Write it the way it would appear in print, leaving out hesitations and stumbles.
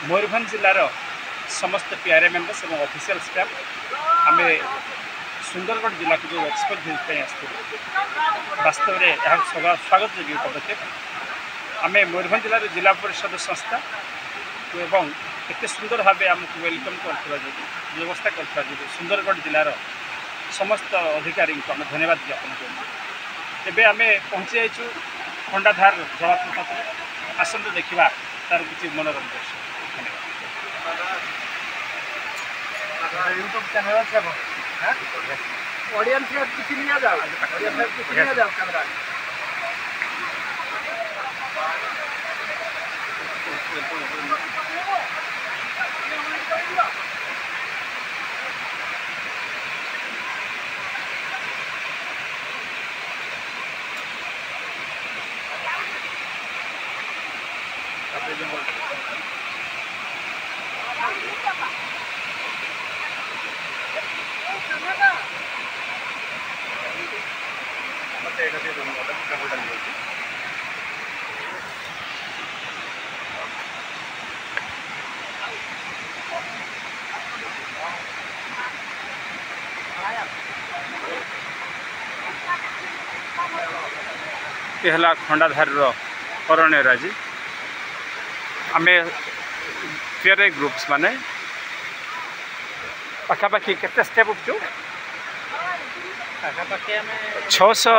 मयूरभंज जिलार समस्त PRA members और official staff आम सुंदरगढ़ जिला को जो एक्सपोज भिजिट आसते वास्तव में यह स्वागत योग्य पदक्षेप आम मयूरभंज जिले जिला परिषद संस्था एवं एत सुंदर भाव आमको वेलकम कर व्यवस्था कर सुंदरगढ़ जिलार समस्त अधिकारी को आम धन्यवाद ज्ञापन करें। आम पहुँची जाइए खंडाधार जलप्रपात आसतु देखा तार किसी मनोरम दृश्य। यूट्यूब चैनल से ऑडियंस किसी नहीं जाओ ऑडियंस किसी नहीं जाओ कैमरा यह खंडाधार अरण्य आज आम पीआरए ग्रुप्स माने पाखापाखि केते स्टेप उठू 600